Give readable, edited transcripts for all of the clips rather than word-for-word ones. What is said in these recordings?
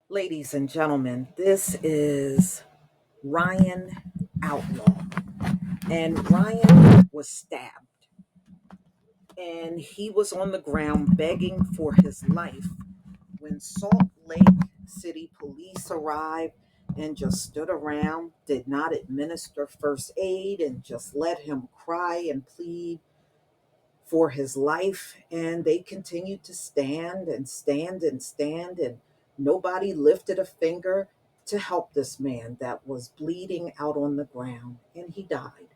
Ladies and gentlemen, this is Ryan Outlaw. And Ryan was stabbed. And he was on the ground begging for his life when Salt Lake City police arrived and just stood around, did not administer first aid, and just let him cry and plead for his life. And they continued to stand and stand and stand, and nobody lifted a finger to help this man that was bleeding out on the ground, and he died.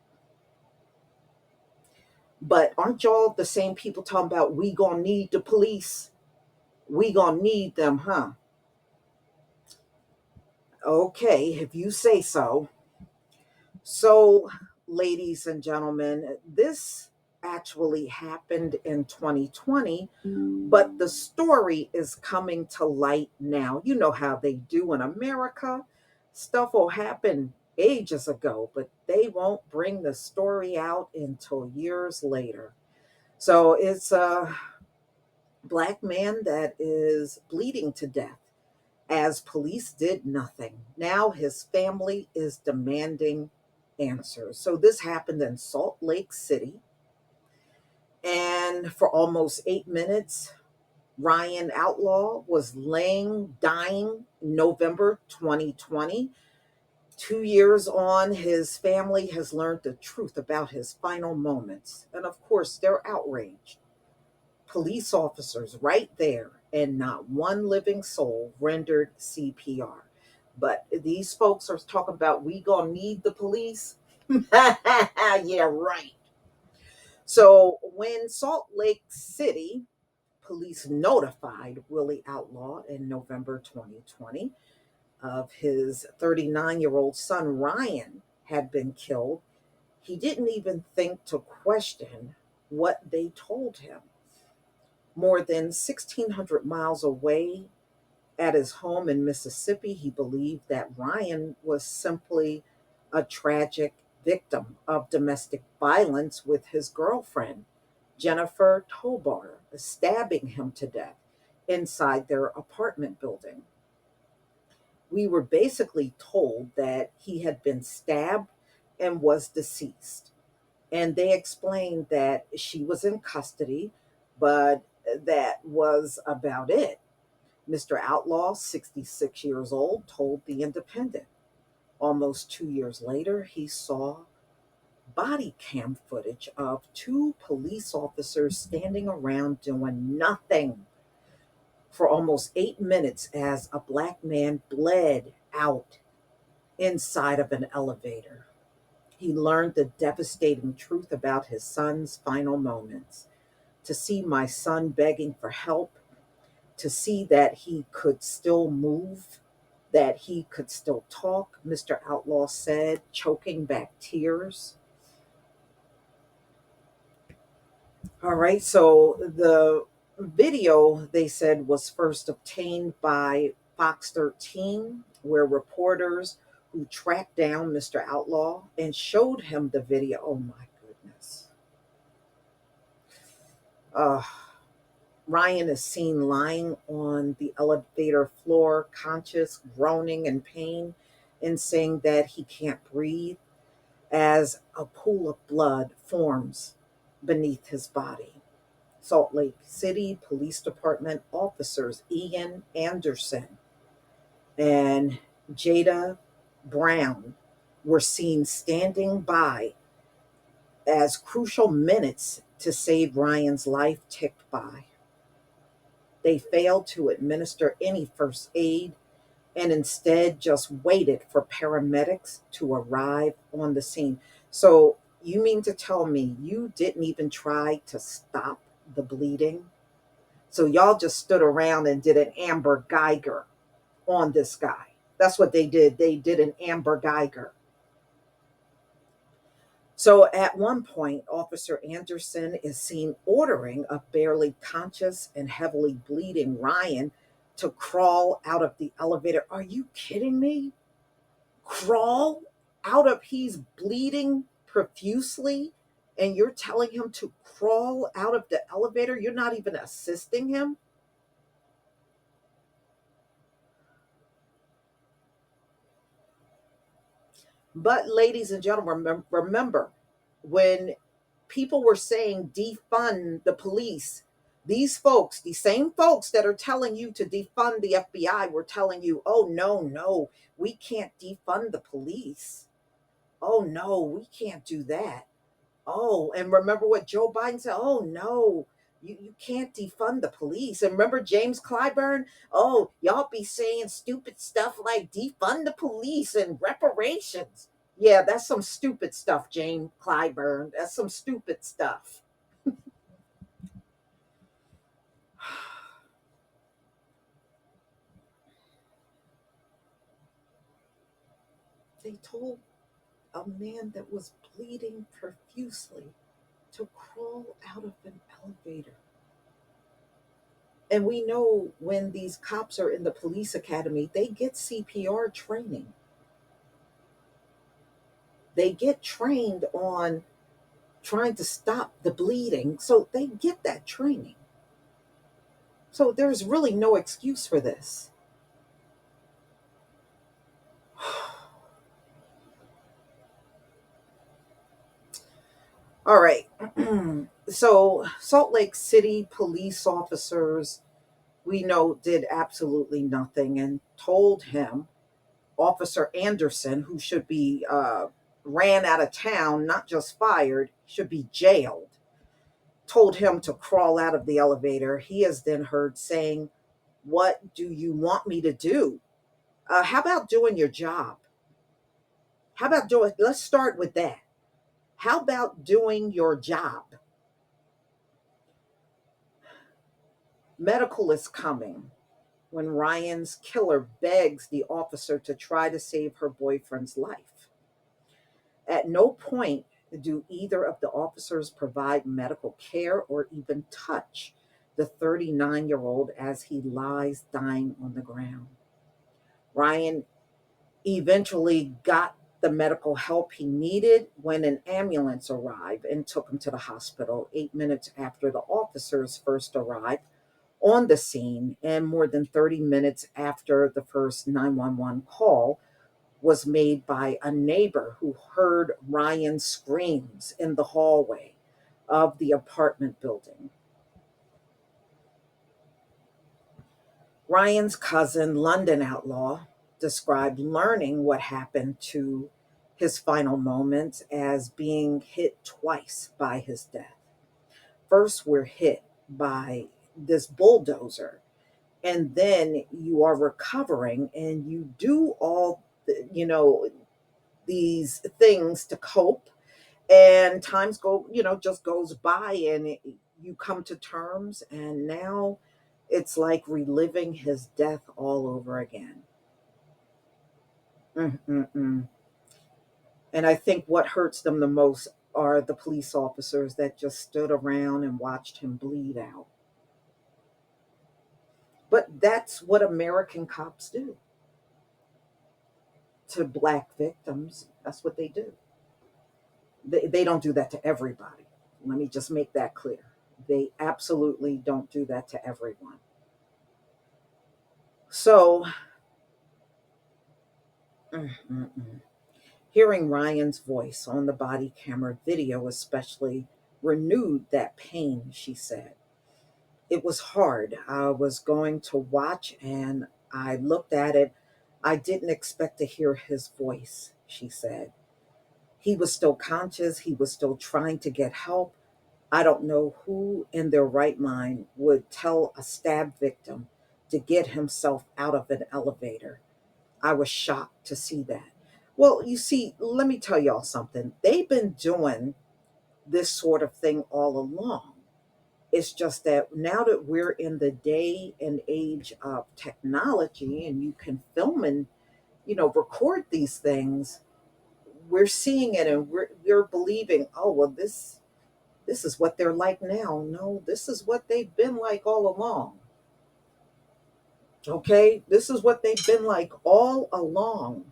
But aren't y'all the same people talking about we gonna need the police? We gonna need them, huh? Okay, if you say so. So, ladies and gentlemen, this actually happened in 2020, but the story is coming to light now. You know how they do in America. Stuff will happen ages ago, but they won't bring the story out until years later. So it's a black man that is bleeding to death as police did nothing. Now his family is demanding answers. So this happened in Salt Lake City. And for almost 8 minutes, Ryan Outlaw was laying, dying November 2020. 2 years on, his family has learned the truth about his final moments. And of course, they're outraged. Police officers right there, and not one living soul rendered CPR. But these folks are talking about we gonna need the police. Yeah, right. So when Salt Lake City police notified Willie Outlaw in November 2020 of his 39-year-old son Ryan had been killed, he didn't even think to question what they told him. More than 1,600 miles away at his home in Mississippi, he believed that Ryan was simply a tragic victim of domestic violence with his girlfriend, Jennifer Tobar, stabbing him to death inside their apartment building. We were basically told that he had been stabbed and was deceased. And they explained that she was in custody, but that was about it. Mr. Outlaw, 66 years old, told The Independent. Almost 2 years later, he saw body cam footage of two police officers standing around doing nothing for almost 8 minutes as a black man bled out inside of an elevator. He learned the devastating truth about his son's final moments. To see my son begging for help, to see that he could still move, that he could still talk, Mr. Outlaw said, choking back tears. All right, so the video, they said, was first obtained by Fox 13, where reporters who tracked down Mr. Outlaw and showed him the video. Oh my goodness. Uh, Ryan is seen lying on the elevator floor, conscious, groaning in pain, and saying that he can't breathe as a pool of blood forms beneath his body. Salt Lake City Police Department officers Ian Anderson and Jada Brown were seen standing by as crucial minutes to save Ryan's life ticked by. They failed to administer any first aid and instead just waited for paramedics to arrive on the scene. So, you mean to tell me you didn't even try to stop the bleeding? So, y'all just stood around and did an Amber Geiger on this guy. That's what they did. They did an Amber Geiger. So at one point, Officer Anderson is seen ordering a barely conscious and heavily bleeding Ryan to crawl out of the elevator. Are you kidding me? Crawl out of, he's bleeding profusely, and you're telling him to crawl out of the elevator? You're not even assisting him? But, ladies and gentlemen, remember when people were saying defund the police, these folks, the same folks that are telling you to defund the FBI, were telling you, oh, no, no, we can't defund the police. Oh, no, we can't do that. Oh, and remember what Joe Biden said? Oh, no, you can't defund the police. And remember James Clyburn? Oh, y'all be saying stupid stuff like defund the police and reparations. Yeah, that's some stupid stuff, James Clyburn. That's some stupid stuff. They told a man that was bleeding profusely to crawl out of an elevator. And we know when these cops are in the police academy, they get CPR training. They get trained on trying to stop the bleeding. So they get that training. So there's really no excuse for this. All right. So Salt Lake City police officers, we know, did absolutely nothing and told him, Officer Anderson, who should be ran out of town, not just fired, should be jailed, told him to crawl out of the elevator. He is then heard saying, what do you want me to do? How about doing your job? How about doing, let's start with that. How about doing your job? Medical is coming when Ryan's killer begs the officer to try to save her boyfriend's life. At no point do either of the officers provide medical care or even touch the 39-year-old as he lies dying on the ground. Ryan eventually got the medical help he needed when an ambulance arrived and took him to the hospital 8 minutes after the officers first arrived on the scene, and more than 30 minutes after the first 911 call was made by a neighbor who heard Ryan's screams in the hallway of the apartment building. Ryan's cousin, London Outlaw, described learning what happened to his final moments as being hit twice by his death. First, we're hit by this bulldozer, and then you are recovering and you do all these things to cope, and times go, just goes by, and you come to terms, and now it's like reliving his death all over again. Mm-mm-mm. And I think what hurts them the most are the police officers that just stood around and watched him bleed out. But that's what American cops do to Black victims. That's what they do. They don't do that to everybody. Let me just make that clear. They absolutely don't do that to everyone. So, mm-mm-mm. Hearing Ryan's voice on the body camera video especially renewed that pain, she said. It was hard. I was going to watch and I looked at it. I didn't expect to hear his voice, she said. He was still conscious. He was still trying to get help. I don't know who in their right mind would tell a stab victim to get himself out of an elevator. I was shocked to see that. Well, you see, let me tell y'all something. They've been doing this sort of thing all along. It's just that now that we're in the day and age of technology and you can film and, record these things, we're seeing it and we're believing, oh, well, this is what they're like now. No, this is what they've been like all along. Okay? This is what they've been like all along.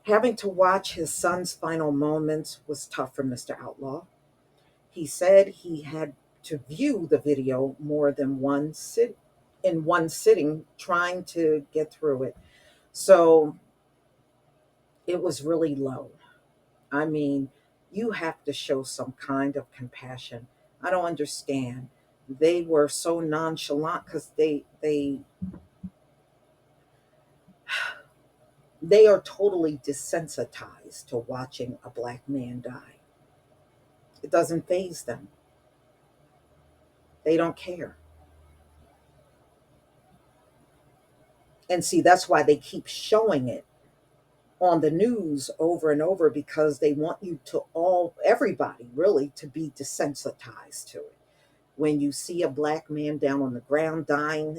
Having to watch his son's final moments was tough for Mr. Outlaw. He said he had to view the video more than in one sitting, trying to get through it. So It was really low. I mean, you have to show some kind of compassion. I don't understand. They were so nonchalant because they are totally desensitized to watching a black man die. It doesn't faze them. They don't care. And see, that's why they keep showing it on the news over and over, because they want you to all, everybody really, to be desensitized to it. When you see a black man down on the ground dying,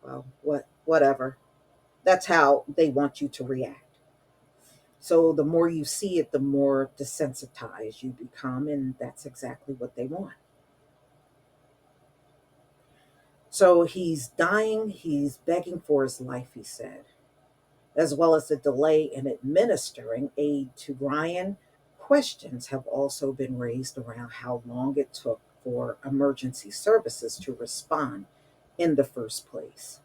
well, whatever. That's how they want you to react. So the more you see it, the more desensitized you become, and that's exactly what they want. So he's dying, he's begging for his life, he said, as well as the delay in administering aid to Ryan. Questions have also been raised around how long it took for emergency services to respond in the first place,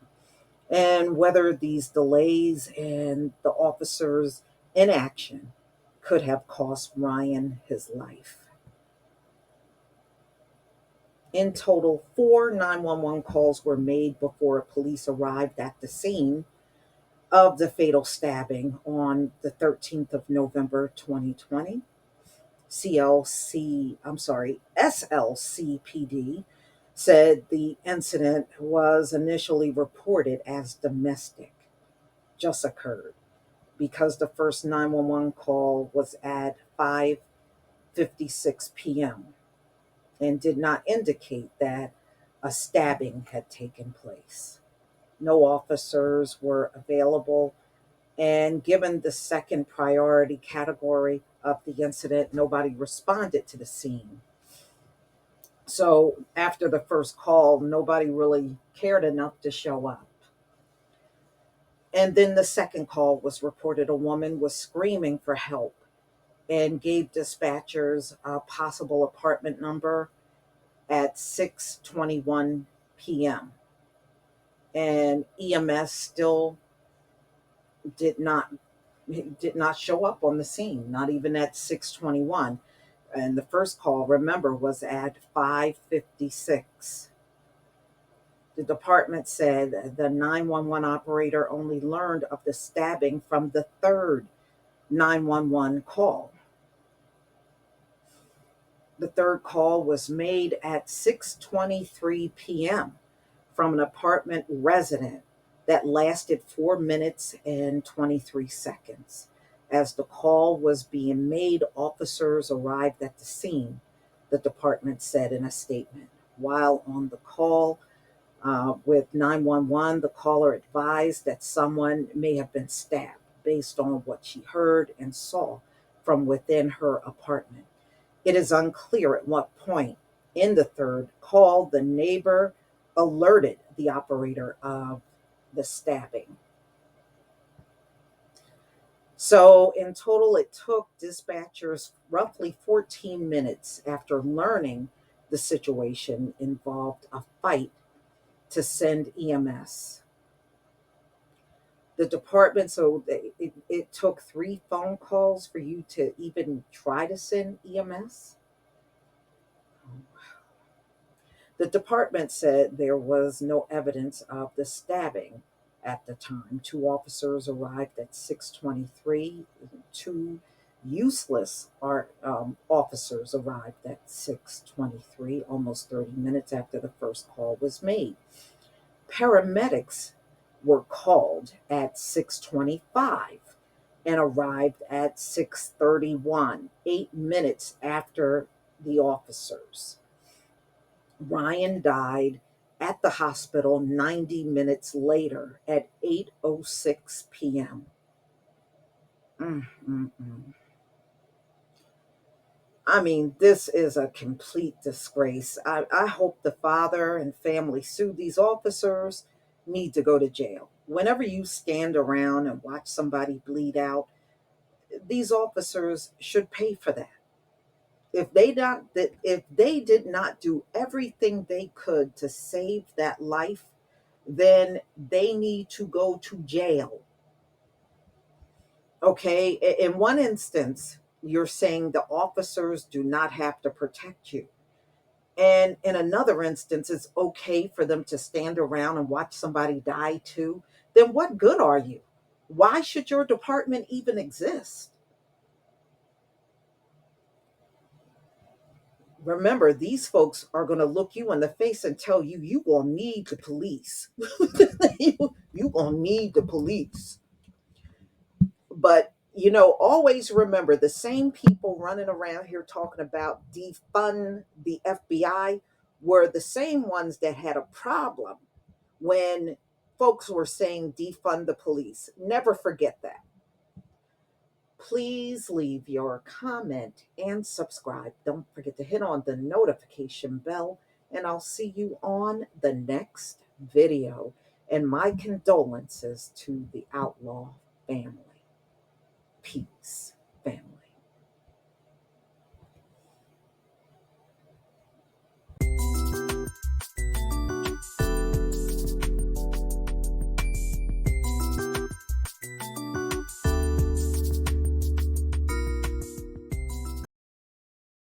and whether these delays and the officers' inaction could have cost Ryan his life. In total, 4 911 calls were made before police arrived at the scene of the fatal stabbing on the 13th of November 2020. SLCPD said the incident was initially reported as domestic, just occurred, because the first 911 call was at 5:56 p.m. and did not indicate that a stabbing had taken place. No officers were available, and given the second priority category of the incident, nobody responded to the scene. So after the first call, nobody really cared enough to show up. And then the second call was reported a woman was screaming for help and gave dispatchers a possible apartment number at 6:21 p.m. And EMS still did not did not show up on the scene, not even at 6:21. And the first call, remember, was at 5:56. The department said the 911 operator only learned of the stabbing from the third 911 call. The third call was made at 6:23 p.m. from an apartment resident that lasted 4 minutes and 23 seconds. As the call was being made, officers arrived at the scene, the department said in a statement. While on the call with 911, the caller advised that someone may have been stabbed based on what she heard and saw from within her apartment. It is unclear at what point in the third call the neighbor alerted the operator of the stabbing. So, in total, it took dispatchers roughly 14 minutes after learning the situation involved a fight to send EMS. The department, so it took 3 phone calls for you to even try to send EMS. The department said there was no evidence of the stabbing at the time. 2 officers arrived at 6:23. Two useless officers arrived at 6:23, almost 30 minutes after the first call was made. Paramedics were called at 6:25 and arrived at 6:31, 8 minutes after the officers. Ryan died at the hospital 90 minutes later at 8:06 p.m. Mm-mm-mm. I mean, this is a complete disgrace. I hope the father and family sue these officers, need to go to jail. Whenever you stand around and watch somebody bleed out, these officers should pay for that. If they did not do everything they could to save that life, then they need to go to jail. Okay. In one instance, you're saying the officers do not have to protect you. And in another instance, it's okay for them to stand around and watch somebody die too. Then what good are you? Why should your department even exist? Remember, these folks are going to look you in the face and tell you you going to need the police. You going to need the police. But, always remember the same people running around here talking about defund the FBI were the same ones that had a problem when folks were saying defund the police. Never forget that. Please leave your comment and subscribe. Don't forget to hit on the notification bell, and I'll see you on the next video. And my condolences to the Outlaw family. Peace.